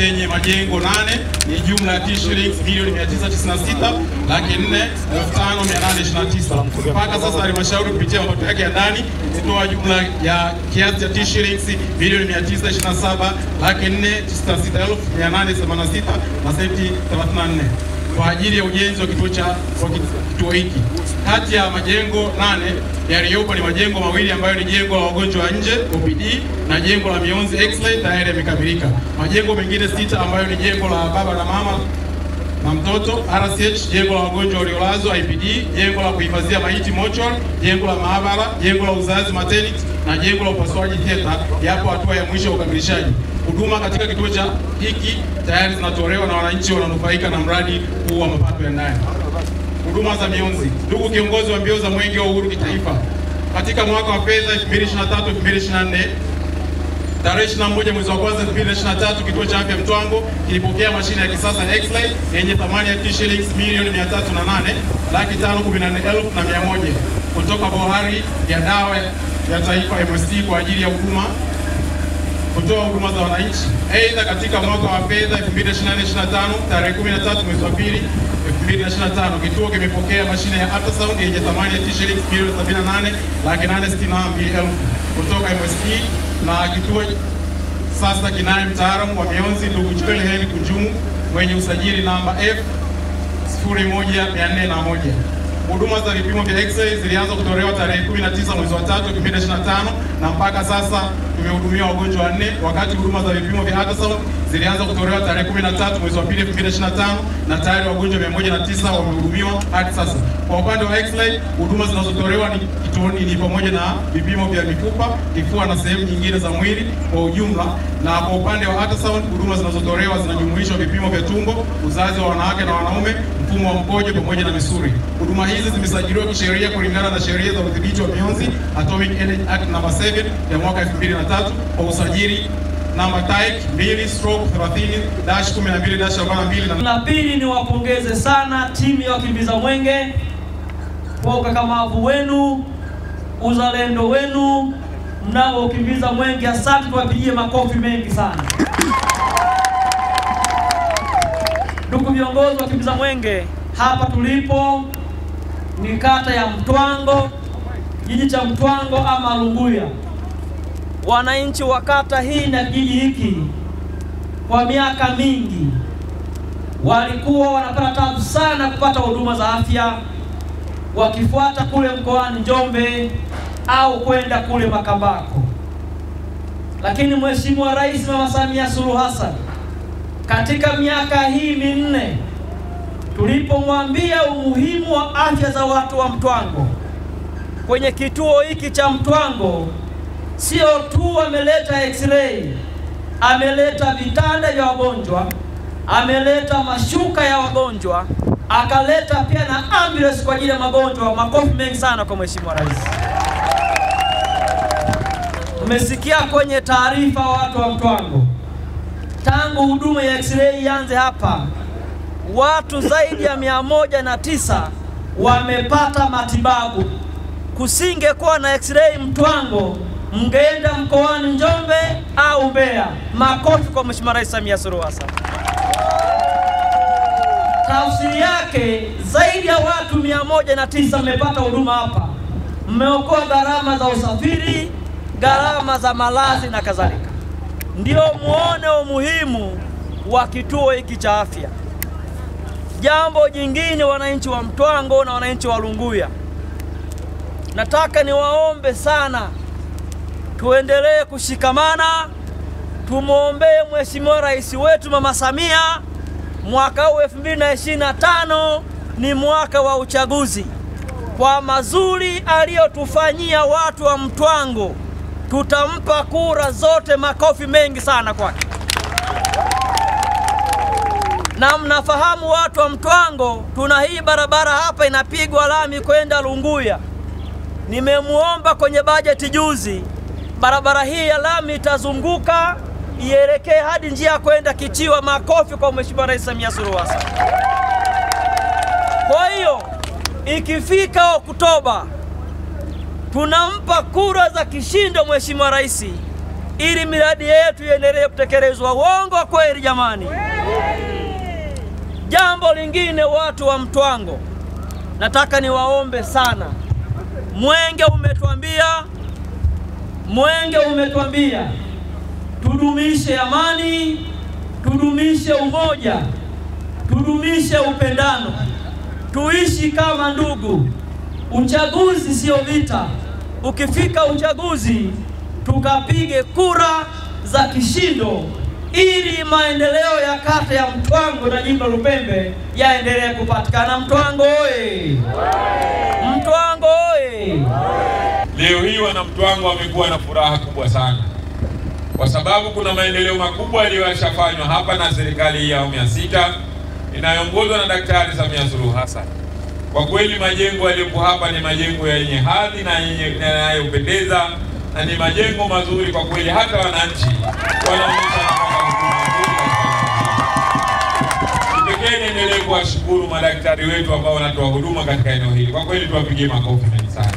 chenye majengo 8 ni jumla ya shilingi milioni 996,405,829. Mpaka sasa halmashauri kupitia mapato yake ya ndani zitoa jumla ya kiasi cha shilingi milioni 927,496,886 na senti 34 kwa ajili ya ujenzi wa kituo hiki. Kati ya majengo 8 yaliyopo ni majengo mawili ambayo ni jengo la wagonjwa wa nje OPD na jengo la mionzi X-ray tayari yamekamilika. Majengo mengine 6 ambayo ni jengo la baba na mama na mtoto RCH, jengo la wagonjwa waliolazwa IPD, jengo la kuhifadhia maiti mortuary, jengo la maabara, jengo la uzazi maternity na jengo la upasuaji theater yapo hatua ya mwisho ya ukamilishaji. Huduma katika kituo hiki tayari zinatolewa na wananchi wananufaika na mradi huu wa mapato ya ndani. Huduma za mionzi. Ndugu kiongozi wa mbio za Mwenge wa Uhuru kitaifa, katika mwaka wa fedha 2023-2024 tarehe 21 mwezi wa kwanza 2023 kituo cha afya Mtwango kilipokea mashine ya kisasa ya X-ray yenye thamani ya shilingi milioni 308,514,100 kutoka Bohari ya dawa ya taifa MSD kwa ajili ya kutoa huduma za wananchi. Aidha, katika mwaka wa fedha 2024-2025 tarehe 13 mwezi wa pili 2025 kituo kimepokea mashine ya ultrasound yenye thamani ya shilingi milioni 78,862,000 kutoka MSD, na kituo sasa kinaye mtaalamu wa mionzi ndugu Chipeleheni Kunjumu mwenye usajili namba F01401. Huduma za vipimo vya X-ray zilianza kutolewa tarehe 19 mwezi wa 3 2025 na mpaka sasa tumehudumia wagonjwa 4, wakati huduma za vipimo vya ultrasound zilianza kutolewa tarehe 13 mwezi wa 2 2025 na tayari wagonjwa 109 wamehudumiwa hadi sasa. Kwa upande wa X-ray, huduma zinazotolewa kituoni ni pamoja na vipimo vya mifupa, kifua na sehemu nyingine za mwili kwa ujumla, na kwa upande wa ultrasound huduma zinazotolewa zinajumuisha vipimo vya tumbo, uzazi wa wanawake na wanaume, mfumo wa mkojo pamoja na misuli. Huduma hizi zimesajiliwa kisheria kulingana na sheria za udhibiti wa mionzi Atomic Energy Act namba 7 ya mwaka 2003 kwa usajili namba TAIC 2/30-12-42. Na pili, ni wapongeze sana timu ya wakimbiza Mwenge kwa ukakamavu wenu, uzalendo wenu mnaokimbiza Mwenge. Asante, tuwapigie makofi mengi sana. Ndugu viongozi wa kimbiza Mwenge, hapa tulipo ni kata ya Mtwango, kijiji cha Mtwango ama Lunguya. Wananchi wa kata hii na kijiji hiki kwa miaka mingi walikuwa wanapata tabu sana kupata huduma za afya, wakifuata kule mkoani Njombe au kwenda kule Makambako. Lakini Mheshimiwa Rais Mama Samia Suluhu Hassan katika miaka hii minne tulipomwambia umuhimu wa afya za watu wa Mtwango, kwenye kituo hiki cha Mtwango sio tu ameleta X-ray, ameleta vitanda vya wagonjwa, ameleta mashuka ya wagonjwa, akaleta pia na ambulance kwa ajili ya magonjwa. Makofi mengi sana kwa Mheshimiwa Rais. Umesikia kwenye taarifa watu wa Mtwango, tangu huduma ya X-ray ianze hapa watu zaidi ya 109 wamepata matibabu. Kusingekuwa na X-ray Mtwango, mngeenda mkoani Njombe au Mbeya. Makofi kwa Mheshimiwa Rais Samia Suluhu Hassan. Tafsiri yake zaidi ya watu 109 wamepata huduma hapa. Mmeokoa gharama za usafiri, gharama za malazi na kadhalika. Ndio muone umuhimu wa kituo hiki cha afya. Jambo jingine, wananchi wa Mtwango na wananchi wa Lunguya, nataka niwaombe sana tuendelee kushikamana, tumuombee Mheshimiwa Rais wetu Mama Samia. Mwaka huu 2025 ni mwaka wa uchaguzi. Kwa mazuri aliyotufanyia watu wa Mtwango, tutampa kura zote. Makofi mengi sana kwake. Na mnafahamu watu wa Mtwango, tuna hii barabara hapa inapigwa lami kwenda Lunguya. Nimemuomba kwenye bajeti juzi, barabara hii ya lami itazunguka ielekee hadi njia kwenda Kichiwa. Makofi kwa Mheshimiwa Rais Samia Suluhu Hassan. Kwa hiyo ikifika Oktoba tunampa kura za kishindo Mheshimiwa Rais ili miradi yetu iendelee kutekelezwa. Uongo kweli jamani? Jambo lingine, watu wa Mtwango, nataka niwaombe sana. Mwenge umetuambia tudumishe amani, tudumishe umoja, tudumishe upendano, tuishi kama ndugu. Uchaguzi sio vita. Ukifika uchaguzi, tukapige kura za kishindo ili maendeleo ya kata ya Mtwango na jimbo Lupembe yaendelee kupatikana. Mtwango oye! Mtwango oye! Leo hii wana Mtwango wamekuwa na furaha kubwa sana, kwa sababu kuna maendeleo makubwa yaliyoshafanywa hapa na serikali ya awamu ya 6 inayoongozwa na Daktari Samia Suluhu Hassan. Kwa kweli majengo yaliyopo hapa ni majengo yenye hadhi na yanayopendeza, na ni majengo mazuri kwa kweli, hata wananchi wanaonyesha kipekee. Niendelee kuwashukuru madaktari wetu ambao wanatoa huduma katika eneo hili. Kwa kweli tuwapigie makofi mengi sana.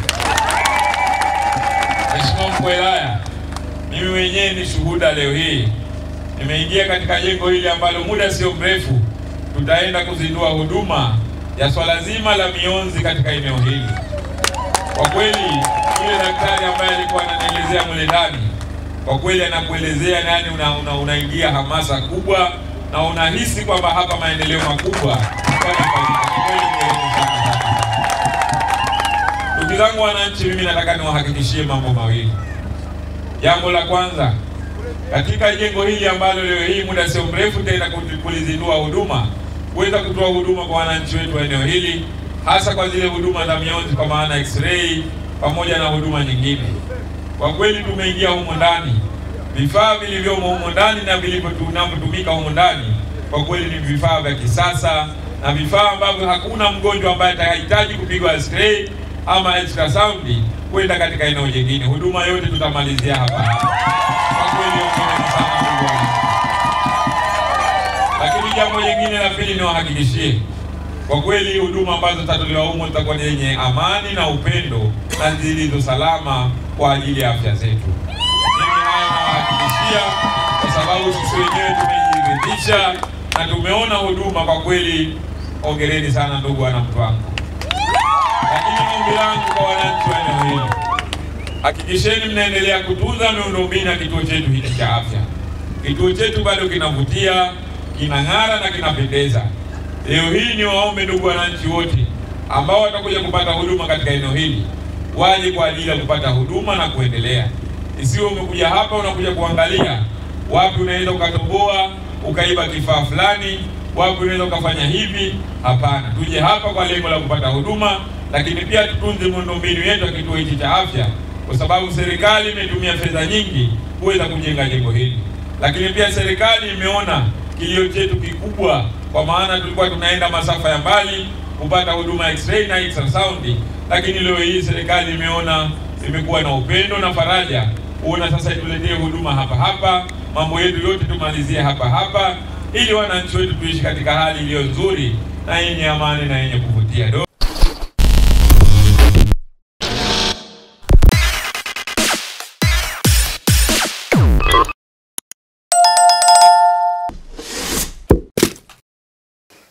Mheshimiwa Mkuu wa Wilaya, mimi mwenyewe ni shuhuda. Leo hii nimeingia katika jengo hili ambalo muda sio mrefu tutaenda kuzindua huduma ya swala zima la mionzi katika eneo hili. Kwa kweli yule daktari ambaye alikuwa ananielezea mle ndani, kwa kweli anakuelezea nani unaingia hamasa kubwa na unahisi kwamba hapa maendeleo makubwa yanafanyika. Ndugu zangu wananchi, mimi nataka niwahakikishie mambo mawili. Jambo la kwanza, katika jengo hili ambalo leo hii muda sio mrefu tena kulizindua huduma, kuweza kutoa huduma kwa wananchi wetu wa eneo hili, hasa kwa zile huduma za mionzi kwa maana x-ray pamoja na huduma nyingine. Kwa kweli tumeingia humo ndani, vifaa vilivyomo humo ndani na vilivyotumika humo ndani kwa kweli ni vifaa vya kisasa na vifaa ambavyo hakuna mgonjwa ambaye atahitaji kupigwa x-ray ama ultrasound kwenda katika eneo jingine. Huduma yote tutamalizia hapa. Kwa kweli sana. Lakini jambo jingine la pili niwahakikishie, kwa kweli huduma ambazo zitatolewa humo zitakuwa zenye amani na upendo na zilizo salama kwa ajili ya afya zetu. Mimi haya nawahakikishia kwa sababu sisi wenyewe tumejiridhisha na tumeona huduma. Kwa kweli hongereni sana ndugu wana Mtwango. Lakini ombi langu kwa wananchi wa eneo hili, hakikisheni mnaendelea kutunza miundombinu ya kituo chetu hiki cha afya. Kituo chetu bado kinavutia, kinang'ara na kinapendeza. Leo hii ni waombe ndugu wananchi wote ambao watakuja kupata huduma katika eneo hili waje kwa ajili ya kupata huduma na kuendelea. Isiwe umekuja hapa unakuja kuangalia wapi unaweza ukatoboa ukaiba kifaa fulani, wapi unaweza ukafanya hivi. Hapana, tuje hapa kwa lengo la kupata huduma, lakini pia tutunze miundombinu yetu ya kituo hiki cha afya, kwa sababu serikali imetumia fedha nyingi kuweza kujenga jengo hili. Lakini pia serikali imeona kilio chetu kikubwa, kwa maana tulikuwa tunaenda masafa ya mbali kupata huduma x-ray na ultrasound, lakini leo hii serikali imeona, imekuwa na upendo na faraja kuona sasa ituletee huduma hapa hapa, mambo yetu yote tumalizie hapa hapa, ili wananchi wetu tuishi katika hali iliyo nzuri na yenye amani na yenye kuvutia.